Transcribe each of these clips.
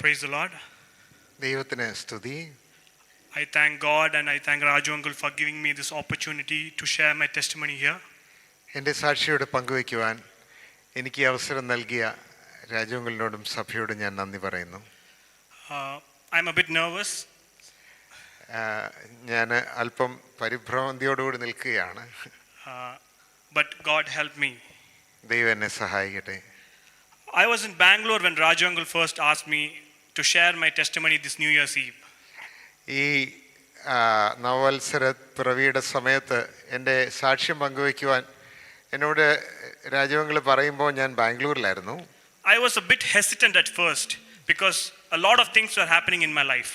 Praise the Lord. ദൈവത്തിന് സ്തുതി. I thank God and I thank Raju uncle for giving me this opportunity to share my testimony here. എൻ്റെ സാക്ഷിയോട് പങ്കുവയ്ക്കുവാൻ എനിക്ക് ഈ അവസരം നൽകിയ രാജു അങ്കിളിനോടും സഭയോടും ഞാൻ നന്ദി പറയുന്നു. I'm a bit nervous. ഞാൻ അല്പം പരിഭ്രാന്തിയോടുകൂടി നിൽക്കുകയാണ്. But God helped me. ദൈവം എന്നെ സഹായിക്കട്ടെ. I was in Bangalore when Raju uncle first asked me to share my testimony this New Year's Eve. ഈ നവവത്സര പിറവിയുടെ സമയത്ത് എൻ്റെ സാക്ഷ്യം പങ്കുവയ്ക്കുവാൻ എന്നോട് രാജു അങ്കിൾ പറയുമ്പോൾ ഞാൻ ബാംഗ്ലൂരിലായിരുന്നു. I was a bit hesitant at first because a lot of things were happening in my life.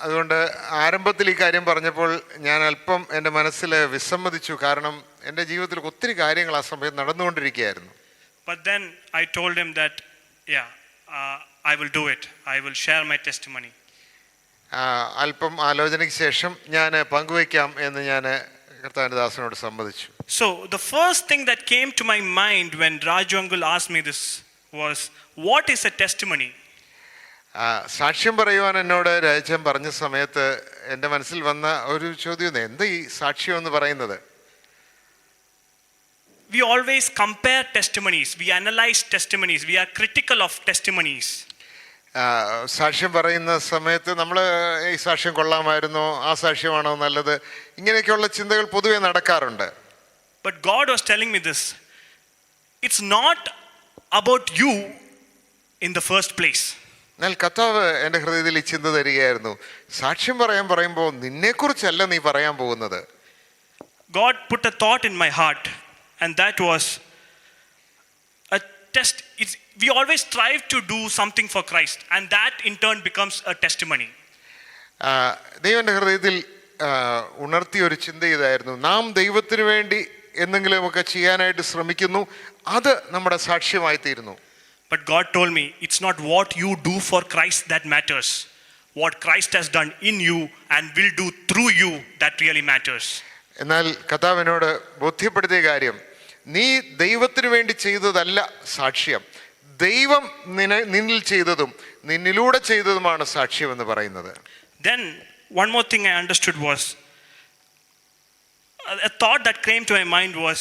അതുകൊണ്ട് ആരംഭത്തിൽ ഈ കാര്യം പറഞ്ഞപ്പോൾ ഞാൻ അല്പം എൻ്റെ മനസ്സിൽ വിസമ്മതിച്ചു. കാരണം എൻ്റെ ജീവിതത്തിൽ ഒത്തിരി കാര്യങ്ങൾ ആ സമയത്ത് നടന്നുകൊണ്ടിരിക്കുകയായിരുന്നു. But then I told him that I will do it. I will share my testimony. അല്പം ആലോചനയ്ക്ക് ശേഷം ഞാൻ പങ്കുവയ്ക്കാം എന്ന് ഞാൻ കർത്താവിൻ്റെ ദാസനോട് സമ്മതിച്ചു. So the first thing that came to my mind when Raju uncle asked me this was, what is a testimony? സാക്ഷ്യം പറയുവാൻ എന്നോട് രാജൻ പറഞ്ഞ സമയത്ത് എൻ്റെ മനസ്സിൽ വന്ന ഒരു ചോദ്യം, എന്താ ഈ സാക്ഷ്യം എന്ന് പറയുന്നത്? We always compare testimonies, we analyze testimonies, we are critical of testimonies. സാക്ഷ്യം പറയുന്ന സമയത്ത് നമ്മൾ ഈ സാക്ഷ്യം കൊള്ളാമായിരുന്നോ, ആ സാക്ഷ്യമാണോ നല്ലത്, ഇങ്ങനെയൊക്കെയുള്ള ചിന്തകൾ പൊതുവെ നടക്കാറുണ്ട്. But God was telling me this, it's not about you in the first place. എന്നാൽ കർത്താവ് എൻ്റെ ഹൃദയത്തിൽ ഈ ചിന്ത തരികയായിരുന്നു, സാക്ഷ്യം പറയുമ്പോൾ നിന്നെക്കുറിച്ചല്ല നീ പറയാൻ പോകുന്നത്. God put a thought in my heart, and that was a test. We always strive to do something for Christ, and that in turn becomes a testimony. ദൈവൻ്റെ ഹൃദയത്തിൽ ഉണർത്തിയ ഒരു ചിന്ത ഇതായിരുന്നു, നാം ദൈവത്തിന് വേണ്ടി എന്തെങ്കിലുമൊക്കെ ചെയ്യാനായിട്ട് ശ്രമിക്കുന്നു, അത് നമ്മുടെ സാക്ഷ്യമായി തീരുന്നു. But God told me, it's not what you do for Christ that matters. What Christ has done in you and will do through you, that really matters. എന്നാൽ കർത്താവിനോട് ബോധ്യപ്പെടുത്തിയ കാര്യം, നീ ദൈവത്തിന് വേണ്ടി ചെയ്തതല്ല സാക്ഷ്യം, ദൈവം നിന്നിൽ ചെയ്തതും നിന്നിലൂടെ ചെയ്തതുമാണ് സാക്ഷ്യം എന്ന് പറയുന്നത്. Then one more thing I understood was, a thought that came to my mind was,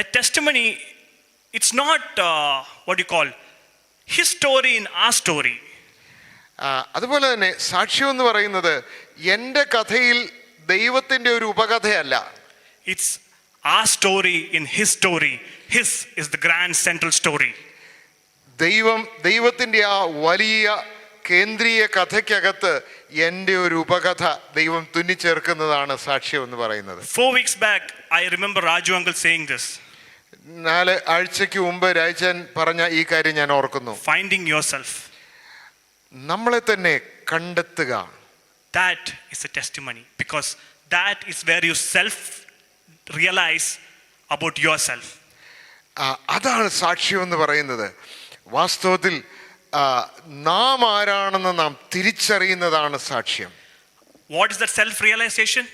a testimony, it's not what you call his story in our story. അതുപോലെ തന്നെ സാക്ഷ്യം എന്ന് പറയുന്നത് എൻ്റെ കഥയിൽ ദൈവത്തിൻ്റെ ഒരു ഉപകഥയല്ല. It's our story in his story. His is the grand central story. ദൈവത്തിൻ്റെ ആ വലിയ കേന്ദ്രീയ കഥയ്ക്കകത്ത് എൻ്റെ ഒരു ഉപകഥ ദൈവം തുന്നിച്ചേർക്കുന്നതാണ് സാക്ഷ്യം എന്ന് പറയുന്നത്. 4 weeks back I remember Raju uncle saying this. 4 ആഴ്ചയ്ക്ക് മുമ്പ് രാജൻ പറഞ്ഞ ഈ കാര്യം ഞാൻ ഓർക്കുന്നു. Finding yourself. നമ്മളെ തന്നെ കണ്ടെത്തുക. That is a testimony, because that is where you self realize about yourself. അതാണ് സാക്ഷ്യം എന്ന് പറയുന്നത്. വാസ്തവത്തിൽ നാം ആരാണെന്ന് നാം തിരിച്ചറിയുന്നതാണ് സാക്ഷ്യം. What is that self realization?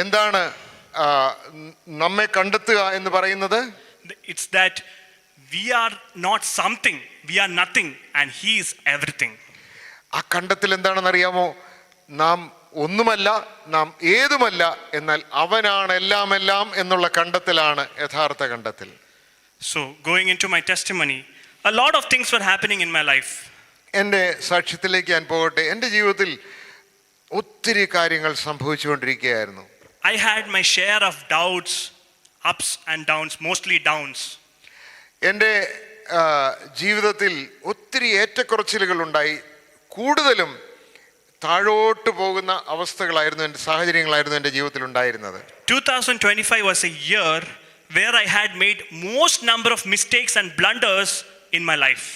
എന്താണ് നമ്മെ കണ്ടെത്തുക എന്ന് പറയുന്നത്? It's that we are not something, we are nothing, and he is everything. ആ കണ്ടെത്തൽ എന്താണെന്ന് അറിയാമോ? നാം ഒന്നുമല്ല, നാം ഏതുമല്ല, എന്നാൽ അവനാണ് എല്ലാം എന്നുള്ള കണ്ടെത്തലാണ് യഥാർത്ഥ കണ്ടെത്തൽ. So going into my testimony, a lot of things were happening in my life. എൻ്റെ സാക്ഷ്യത്തിലേക്ക് ഞാൻ പോകട്ടെ. എൻ്റെ ജീവിതത്തിൽ ഒത്തിരി കാര്യങ്ങൾ സംഭവിച്ചുകൊണ്ടിരിക്കുകയായിരുന്നു. I had my share of doubts, ups and downs, mostly downs. എൻ്റെ ജീവിതത്തിൽ ഒത്തിരി ഏറ്റക്കുറച്ചിലുകൾ ഉണ്ടായി. കൂടുതലും താഴോട്ട് പോകുന്ന അവസ്ഥകളായിരുന്നു, എൻ്റെ സാഹചര്യങ്ങളായിരുന്നു എൻ്റെ ജീവിതത്തിൽ ഉണ്ടായിരുന്നത്. 2025 was a year where I had made most number of mistakes and blunders in my life.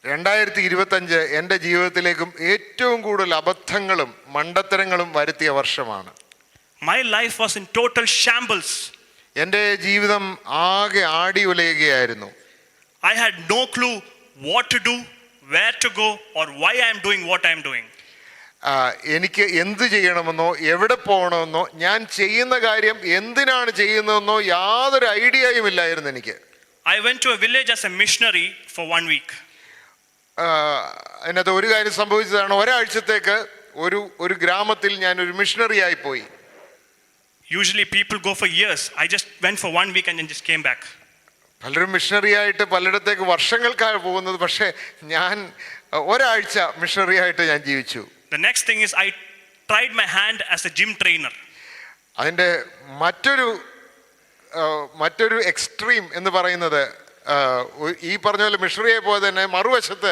2025 എൻ്റെ ജീവിതത്തിലേക്കും ഏറ്റവും കൂടുതൽ അബദ്ധങ്ങളും മണ്ടത്തരങ്ങളും വരുത്തിയ വർഷമാണ്. My life was in total shambles. എൻ്റെ ജീവിതം ആകെ ആടി ഉലയുകയായിരുന്നു. I had no clue what to do, where to go, or why I am doing what I am doing. എനിക്ക് എന്ത് ചെയ്യണമെന്നോ എവിടെ പോകണമെന്നോ ഞാൻ ചെയ്യുന്ന കാര്യം എന്തിനാണ് ചെയ്യുന്നതെന്നോ യാതൊരു ഐഡിയയും ഇല്ലായിരുന്നു എനിക്ക്. I went to a village as a missionary for 1 week. അതിനകത്ത് ഒരു കാര്യം സംഭവിച്ചതാണ്. ഒരാഴ്ചത്തേക്ക് ഒരു ഗ്രാമത്തിൽ ഞാൻ ഒരു മിഷണറി ആയി പോയി. Usually people go for years. I just went for 1 week and then just came back. പലരും മിഷണറി ആയിട്ട് പലയിടത്തേക്ക് വർഷങ്ങൾക്കാണ് പോകുന്നത്. പക്ഷേ ഞാൻ ഒരാഴ്ച മിഷണറി ആയിട്ട് ഞാൻ ജീവിച്ചു. The next thing is I tried my hand as a gym trainer. അതിൻ്റെ മറ്റൊരു എക്സ്ട്രീം എന്ന് പറയുന്നത്, ഈ പറഞ്ഞ പോലെ മിഷണറിയെ പോലെ തന്നെ മറുവശത്ത്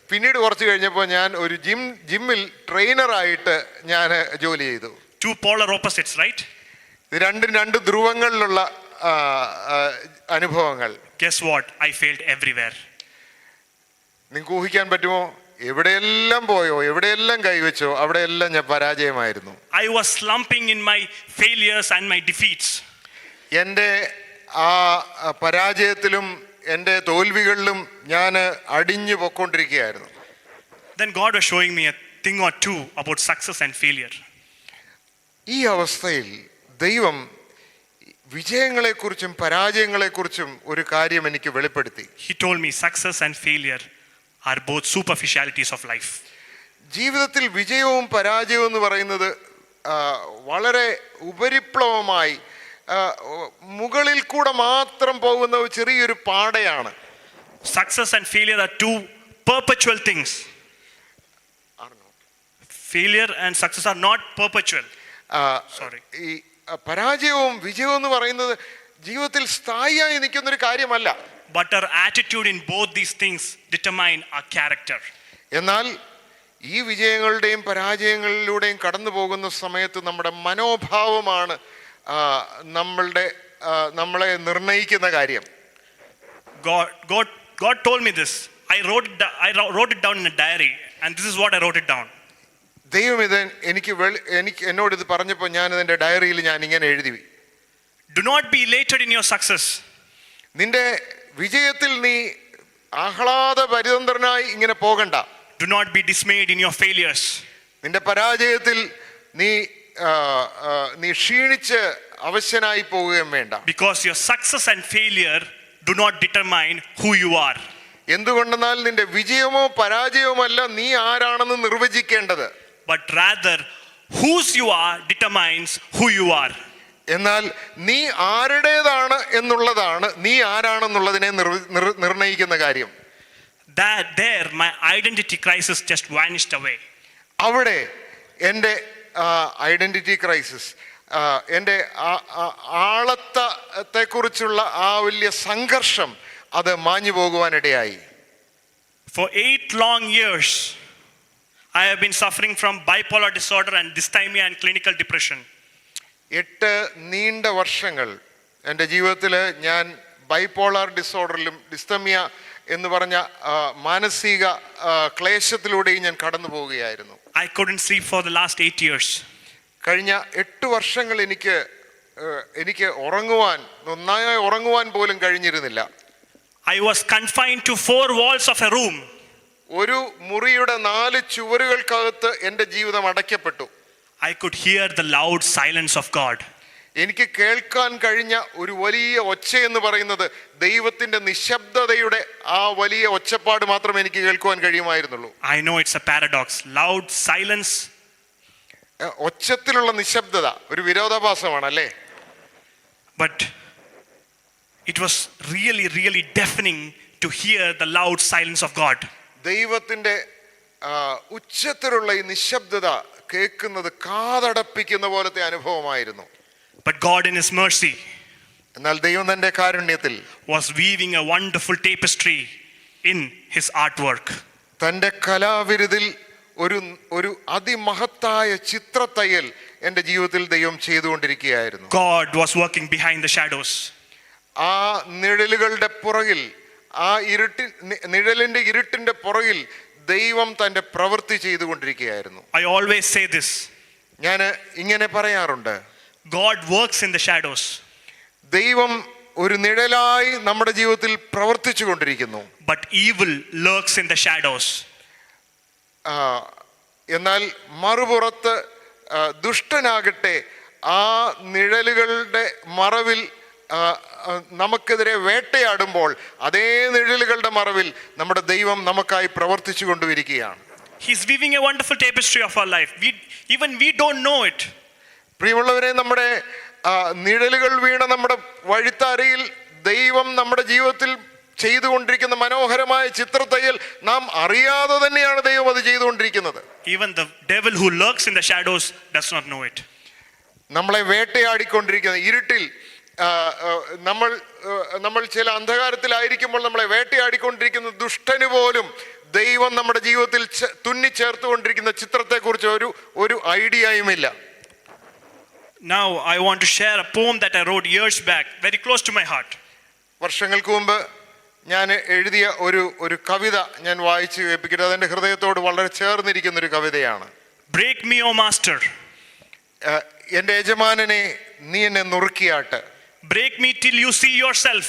പിന്നീട് കുറച്ച് കഴിഞ്ഞപ്പോൾ ഞാൻ ഒരു ജിമ്മിൽ ട്രെയിനറായിട്ട് ഞാൻ ജോലി ചെയ്തു. Two polar opposites, right? ഇത് രണ്ട് ധ്രുവങ്ങളിലുള്ള അനുഭവങ്ങൾ. Guess what? I failed everywhere. നിങ്ങൾക്ക് ഊഹിക്കാൻ പറ്റുമോ? എവിടെയെല്ലാം പോയോ, എവിടെയെല്ലാം കൈവച്ചോ, അവിടെയെല്ലാം ഞാൻ പരാജയമായിരുന്നു. I was slumping in my failures and my defeats. എൻ്റെ ആ പരാജയത്തിലും എൻ്റെ തോൽവികളിലും ഞാൻ അടിഞ്ഞു പൊയ്ക്കൊണ്ടിരിക്കുകയായിരുന്നു. Then God was showing me a thing or two about success and failure. ഈ അവസ്ഥയിൽ ദൈവം വിജയങ്ങളെക്കുറിച്ചും പരാജയങ്ങളെക്കുറിച്ചും ഒരു കാര്യം എനിക്ക് വെളിപ്പെടുത്തി. He told me success and failure are both superficialities of life. ജീവിതത്തിൽ വിജയവും പരാജയവും എന്ന് പറയുന്നത് വളരെ ഉപരിപ്ലവമായി മുകളിൽ കൂടെ മാത്രം പോകുന്ന ഒരു ചെറിയൊരു പാടയാണ്. Success and failure are two perpetual things. Failure and success are not perpetual. Sorry. ഈ പരാജയവും വിജയവും എന്ന് പറയുന്നത് ജീവിതത്തിൽ സ്ഥായിയായി നിൽക്കുന്നൊരു കാര്യമല്ല. But our attitude in both these things determine our character. എന്നാൽ ഈ വിജയങ്ങളുടെയും പരാജയങ്ങളിലൂടെയും കടന്നു പോകുന്ന സമയത്ത് നമ്മുടെ മനോഭാവമാണ് നമ്മളെ നിർണയിക്കുന്ന കാര്യം. God told me this. I wrote it down in a diary, and this is what I wrote it down. ദൈവം ഇത് എന്നോട് ഇത് പറഞ്ഞപ്പോൾ ഞാൻ ഇതിൻ്റെ ഡയറിയിൽ ഞാൻ ഇങ്ങനെ എഴുതി. Do not be elated in your success. നിന്റെ വിജയത്തിൽ നീ ആഹ്ലാദപരിതന്ത്രനായി ഇങ്ങനെ പോകണ്ട. Do not be dismayed in your failures. നിന്റെ പരാജയത്തിൽ നീ ക്ഷീണിച്ച് അവശനായി പോവുകയും വേണ്ട. Because your success and failure do not determine who you are. എന്തുകൊണ്ടെന്നാൽ നിന്റെ വിജയമോ പരാജയമല്ല നീ ആരാണെന്ന് നിർവചിക്കേണ്ടത്. But rather whose you are determines who you are. എന്നാൽ നീ ആരുടേതാണ് എന്നുള്ളതാണ് നീ ആരാണെന്നുള്ളതിനെ നിർണയിക്കുന്ന കാര്യം. There my identity crisis just vanished away. അവിടെ എൻ്റെ ഐഡന്റിറ്റി ക്രൈസിസ്, എൻ്റെ ആളത്തെക്കുറിച്ചുള്ള ആ വലിയ സംഘർഷം അത് മാഞ്ഞു പോകുവാനിടയായി. For 8 long years I have been suffering from bipolar disorder and dysthymia and clinical depression. 8 നീണ്ട വർഷങ്ങൾ എൻ്റെ ജീവിതത്തിൽ ഞാൻ ബൈപോളാർ ഡിസോർഡറിലും ഡിസ്തമിയ എന്ന് പറഞ്ഞ മാനസിക ക്ലേശത്തിലൂടെയും ഞാൻ കടന്നു പോവുകയായിരുന്നു. I couldn't sleep for the last 8 years. കഴിഞ്ഞ 8 വർഷങ്ങൾ എനിക്ക് നന്നായി ഉറങ്ങുവാൻ പോലും കഴിഞ്ഞിരുന്നില്ല. I was confined to 4 walls of a room. ഒരു മുറിയുടെ 4 ചുവരുകൾക്കകത്ത് എൻ്റെ ജീവിതം അടയ്ക്കപ്പെട്ടു. I could hear the loud silence of God. എനിക്ക് കേൾക്കാൻ കഴിഞ്ഞ ഒരു വലിയ ഒച്ച എന്ന് പറയുന്നത് ദൈവത്തിന്റെ നിശബ്ദതയുടെ ആ വലിയ ഒച്ചപ്പാട് മാത്രമേ എനിക്ക് കേൾക്കുവാൻ കഴിയുമായിരുന്നുള്ളൂ. I know it's a paradox. Loud silence. ഒച്ചത്തിലുള്ള നിശബ്ദത ഒരു വിരോധാഭാസമാണ് അല്ലേ? But it was really, really deafening to hear the loud silence of God. ദൈവത്തിന്റെ ഉച്ചത്തിലുള്ള ഈ നിശബ്ദത കേൾക്കുന്നത് കാതടപ്പിക്കുന്ന പോലത്തെ അനുഭവമായിരുന്നു. But God in His mercy എന്നാൽ ദൈവം തന്റെ കാരുണ്യത്തിൽ was weaving a wonderful tapestry in His artwork. തന്റെ കലാവിരുതിൽ ഒരു അതിമഹത്തായ ചിത്രത്തയ്യൽ എൻ്റെ ജീവിതത്തിൽ ദൈവം ചെയ്തുകൊണ്ടിരിക്കുകയായിരുന്നു. God was working behind the shadows. ആ നിഴലുകളുടെ പുറകിൽ, ആ നിഴലിന്റെ ഇരുട്ടിന്റെ പുറകിൽ ദൈവം തന്റെ പ്രവൃത്തി ചെയ്തുകൊണ്ടിരിക്കുകയായിരുന്നു. I always say this. ഞാൻ ഇങ്ങനെ പറയാറുണ്ട്, God works in the shadows. ദൈവം ഒരു നിഴലായി നമ്മുടെ ജീവിതത്തിൽ പ്രവർത്തിച്ചു കൊണ്ടിരിക്കുന്നു. But evil lurks in the shadows. എന്നാൽ മറുപുറത്ത് ദുഷ്ടനാകട്ടെ ആ നിഴലുകളുടെ മറവിൽ നമുക്കെതിരെ വേട്ടയാടുമ്പോൾ അതേ നിഴലുകളുടെ മറവിൽ നമ്മുടെ ദൈവം നമുക്കായി പ്രവർത്തിച്ചു കൊണ്ടുവരികയാണ്. He's weaving a wonderful tapestry of our life. We don't know it. പ്രിയമുള്ളവരെ, നമ്മുടെ നിഴലുകൾ വീണ നമ്മുടെ വഴിത്താരയിൽ ദൈവം നമ്മുടെ ജീവിതത്തിൽ ചെയ്തുകൊണ്ടിരിക്കുന്ന മനോഹരമായ ചിത്രത്തയ്യൽ നാം അറിയാതെ തന്നെയാണ് ദൈവം അത് ചെയ്തുകൊണ്ടിരിക്കുന്നത്. Even the devil who lurks in the shadows does not know it. നമ്മളെ വേട്ടയാടിക്കൊണ്ടിരിക്കുന്ന ഇരുട്ടിൽ നമ്മൾ ചില അന്ധകാരത്തിലായിരിക്കുമ്പോൾ നമ്മളെ വേട്ടയാടിക്കൊണ്ടിരിക്കുന്ന ദുഷ്ടന് പോലും ദൈവം നമ്മുടെ ജീവിതത്തിൽ തുന്നിച്ചേർത്തുകൊണ്ടിരിക്കുന്ന ചിത്രത്തെക്കുറിച്ച് ഒരു ഐഡിയയുമില്ല. Now I want to share a poem that I wrote years back, very close to my heart. വർഷങ്ങൾക്ക് മുമ്പ് ഞാൻ എഴുതിയ ഒരു കവിത ഞാൻ വായിച്ചു കേൾപ്പിക്കട്ടെ. അതെൻ്റെ ഹൃദയത്തോട് വളരെ ചേർന്നിരിക്കുന്ന ഒരു കവിതയാണ്. Break me, O master. എൻ്റെ യജമാനനെ നീ എന്നെ നുറുക്കിയാട്ട്. Break me till you see yourself.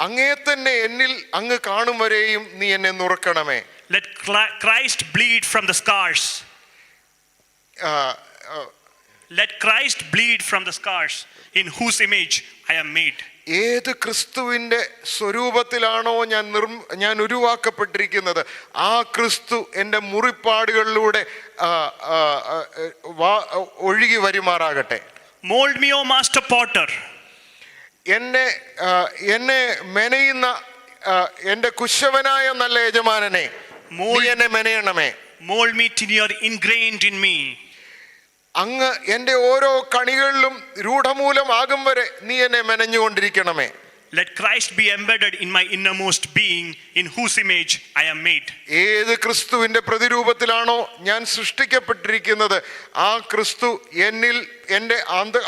അങ്ങേ തന്നെ എന്നിൽ അങ്ങ് കാണും വരെയും നീ എന്നെ നുറുക്കണമേ. Let Christ bleed from the scars. Let Christ bleed from the scars in whose image I am made. ഏത് ക്രിസ്തുവിൻ്റെ സ്വരൂപത്തിലാണോ ഞാൻ ഉരുവാക്കപ്പെട്ടിരിക്കുന്നത്, ആ ക്രിസ്തു എൻ്റെ മുറിപ്പാടുകളിലൂടെ ഒഴുകി വരുമാറാകട്ടെ. Mold me, O master potter. എന്നെ മെനയുന്ന എൻ്റെ കുശവനായ നല്ല യജമാനനെ നീ എന്നെ മെനയണമേ. Mold me till you are ingrained in me. അങ്ങ് എൻ്റെ ഓരോ കണികളിലും രൂഢമൂലമാകും വരെ നീ എന്നെ മെനഞ്ഞുകൊണ്ടിരിക്കണമേ. Let Christ be embedded in my innermost being, in whose image I am made. ഏത് ക്രിസ്തുവിൻ്റെ പ്രതിരൂപത്തിലാണോ ഞാൻ സൃഷ്ടിക്കപ്പെട്ടിരിക്കുന്നത്, ആ ക്രിസ്തു എന്നിൽ എൻ്റെ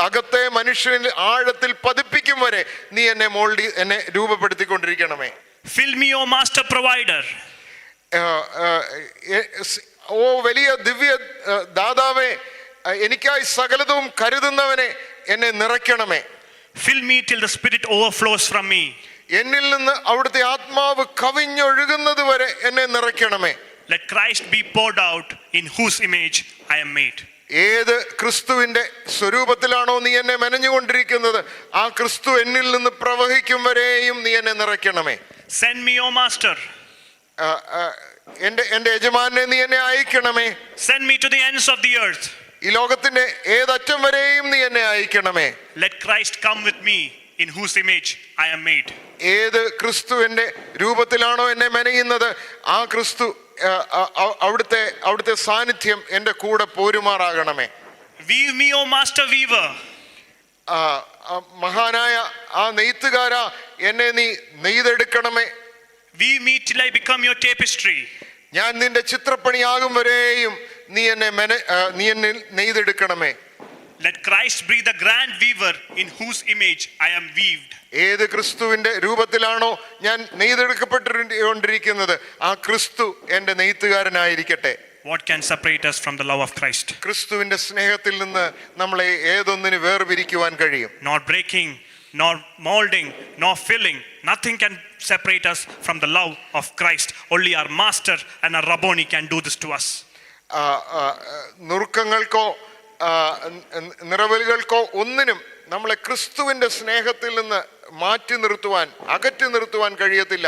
അകത്തെ മനുഷ്യനിൽ ആഴത്തിൽ പതിപ്പിക്കും വരെ നീ എന്നെ രൂപപ്പെടുത്തിക്കൊണ്ടിരിക്കണമേ. Fill me, O master provider. ഓ വലിയ ദിവ്യ ദാതാവേ, എനിക്കായി സകലതും കരുതുന്നവനെ എന്നെ നിറയ്ക്കണമേ. Fill me till the spirit overflows from me. എന്നിൽ നിന്ന് അവിടുത്തെ ആത്മാവ് കവിഞ്ഞൊഴുകുന്നത് വരെ എന്നെ നിറയ്ക്കണമേ. Let Christ be poured out, in whose image I am made. ഏത് ക്രിസ്തുവിൻ്റെ സ്വരൂപത്തിലാണോ നീ എന്നെ മെനഞ്ഞുകൊണ്ടിരിക്കുന്നത്, ആ ക്രിസ്തു എന്നിൽ നിന്ന് പ്രവഹിക്കും വരെയും നീ എന്നെ നിറയ്ക്കണമേ. Send me, O master. എൻ്റെ യജമാനെ നീ എന്നെ അയക്കണമേ. Send me to the ends of the earth. ഈ ലോകത്തിന്റെ ഏതറ്റം വരെയും നീ എന്നെ അയക്കണമേ. Let Christ come with me, in whose image I am made. ഏത് ക്രിസ്തുവിന്റെ രൂപത്തിലാണോ എന്നെ മെനയുന്നത്, ആ ക്രിസ്തു അവിടുത്തെ സാന്നിധ്യം എൻ്റെ കൂടെ പോരുമാറാകണമേ. Weave me, O master weaver. മഹാനായ ആ നെയ്ത്തുകാരാ, എന്നെ നീ നെയ്തെടുക്കണമേ. Weave me till I become your tapestry. ഞാൻ നിന്റെ ചിത്രപ്പണിയാകും വരെയും നീ എന്നെ നെയ്തെടുക്കണമേ. Let Christ be the grand weaver, in whose image I am weaved. ഏത് ക്രിസ്തുവിന്റെ രൂപത്തിലാണോ ഞാൻ നെയ്തെടുക്കപ്പെട്ടുകൊണ്ടിരിക്കുന്നത്, ആ ക്രിസ്തു എൻ്റെ നെയ്ത്തുകാരനായിരിക്കട്ടെ. What can separate us from the love of Christ? ക്രിസ്തുവിന്റെ സ്നേഹത്തിൽ നിന്ന് നമ്മളെ ഏതൊന്നിന് വേർപിരിക്കുവാൻ കഴിയും? Not breaking, nor molding, nor filling. Nothing can separate us from the love of Christ. Only our master and our Rabboni can do this to us. നുറുക്കങ്ങൾക്കോ നിറവലുകൾക്കോ ഒന്നിനും നമ്മളെ ക്രിസ്തുവിൻ്റെ സ്നേഹത്തിൽ നിന്ന് അകറ്റി നിർത്തുവാൻ കഴിയത്തില്ല.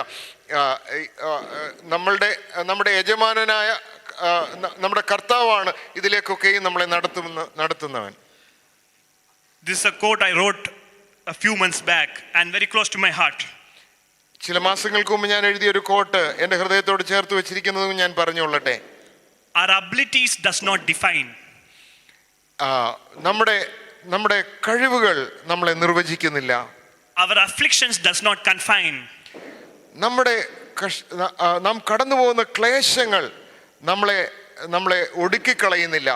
നമ്മുടെ യജമാനനായ നമ്മുടെ കർത്താവാണ് ഇതിലേക്കൊക്കെയും നമ്മളെ നടത്തുന്നവൻ. This is a quote I wrote a few months back and very close to my heart. ചില മാസങ്ങൾക്ക് മുമ്പ് ഞാൻ എഴുതിയ ഒരു കോട്ട് എൻ്റെ ഹൃദയത്തോട് ചേർത്ത് വെച്ചിരിക്കുന്നതും ഞാൻ പറഞ്ഞുകൊള്ളട്ടെ. Our abilities does not define. നമ്മുടെ കഴിവുകൾ നമ്മളെ നിർവചിക്കുന്നില്ല. Our afflictions does not confine. നാം കടന്നു പോകുന്ന ക്ലേശങ്ങൾ നമ്മളെ ഒടുക്കിക്കളയുന്നില്ല.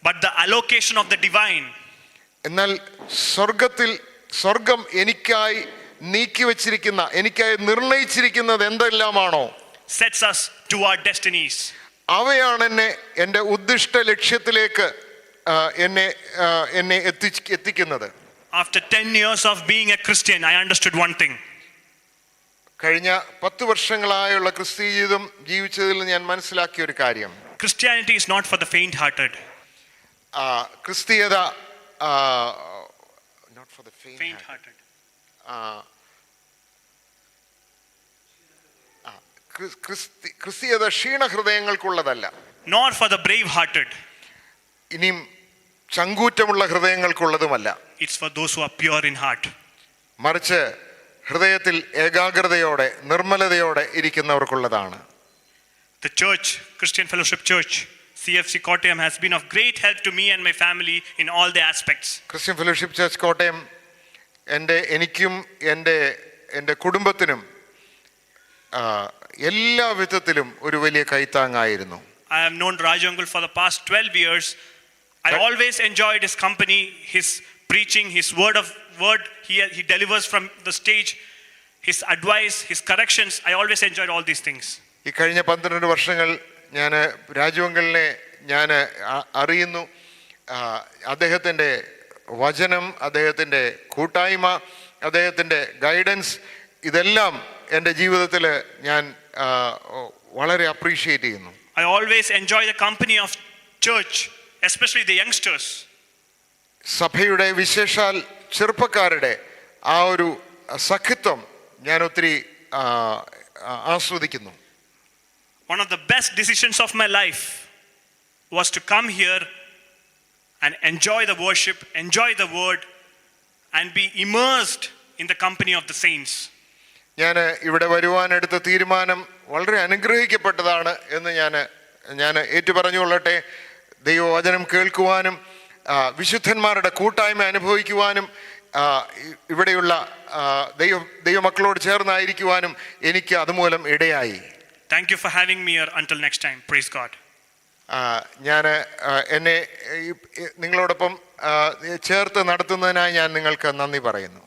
But the allocation of the divine. എന്നാൽ സ്വർഗം എനിക്കായി നിർണയിച്ചിരിക്കുന്നത് എന്തെല്ലാമാണോ, sets us to our destinies. അവയാണ് എൻ്റെ ഉദ്ദിഷ്ട ലക്ഷ്യത്തിലേക്ക് എന്നെ എത്തിക്കുന്നത്. After 10 years of being a Christian, I understood one thing. കഴിഞ്ഞ 10 വർഷങ്ങളായുള്ള ക്രിസ്തീയ ജീവിതം ജീവിച്ചതിൽ ഞാൻ മനസ്സിലാക്കിയ ഒരു കാര്യം, Christianity is not for the faint-hearted. ക്രിസ്തീയത not for the faint Faint hearted. hearted. ക്രിസ്തീയത ക്ഷീണഹൃദയങ്ങൾക്കുള്ളതല്ല, Nor for the brave hearted. ഇനിയും ചങ്കൂറ്റമുള്ള ഹൃദയങ്ങൾക്കുള്ളതുമല്ല. It's for those who are pure in heart. മറിച്ച് ഹൃദയത്തിൽ ഏകാഗ്രതയോടെ നിർമ്മലതയോടെ ഇരിക്കുന്നവർക്കുള്ളതാണ്. The church, Christian Fellowship Church, CFC Kottayam, has been of great help to me and my family in all the aspects. Christian fellowship church Kottayam എനിക്കും എൻ്റെ കുടുംബത്തിനും എല്ലാ വിധത്തിലും ഒരു വലിയ കൈത്താങ്ങായിരുന്നു. I have known Raju uncle for the past 12 years. I always enjoyed his company, his preaching, his word he delivers from the stage, his advice, his corrections. I always enjoyed all these things. ഈ കഴിഞ്ഞ 12 വർഷങ്ങൾ ഞാൻ രാജു അങ്കിളിനെ ഞാൻ അറിയുന്നു. അദ്ദേഹത്തിൻ്റെ വചനം, അദ്ദേഹത്തിൻ്റെ കൂട്ടായ്മ, അദ്ദേഹത്തിൻ്റെ ഗൈഡൻസ്, ഇതെല്ലാം എൻ്റെ ജീവിതത്തിൽ ഞാൻ വളരെ അപ്രീഷിയേറ്റ് ചെയ്യുന്നു. I always enjoy the company of church, especially the youngsters. സഭയുടെ വിശേഷാൽ ചെറുപ്പക്കാരുടെ ആ ഒരു സഖിത്വം ഞാൻ ഒത്തിരി ആസ്വദിക്കുന്നു. One of the best decisions of my life was to come here and enjoy the worship, enjoy the word, and be immersed in the company of the saints. ഞാൻ ഇവിടെ വരുവാനെടുത്ത തീരുമാനം വളരെ അനുഗ്രഹിക്കപ്പെട്ടതാണ് എന്ന് ഞാൻ ഏറ്റുപറഞ്ഞുകൊള്ളട്ടെ. ദൈവവചനം കേൾക്കുവാനും വിശുദ്ധന്മാരുടെ കൂട്ടായ്മ അനുഭവിക്കുവാനും ഇവിടെയുള്ള ദൈവമക്കളോട് ചേർന്നായിരിക്കുവാനും എനിക്ക് അതുമൂലം ഇടയായി. Thank you for having me here. Until next time, praise God. ഞാൻ എന്നെ നിങ്ങളോടൊപ്പം ചേർത്ത് നടത്തുന്നതിനായി ഞാൻ നിങ്ങൾക്ക് നന്ദി പറയുന്നു.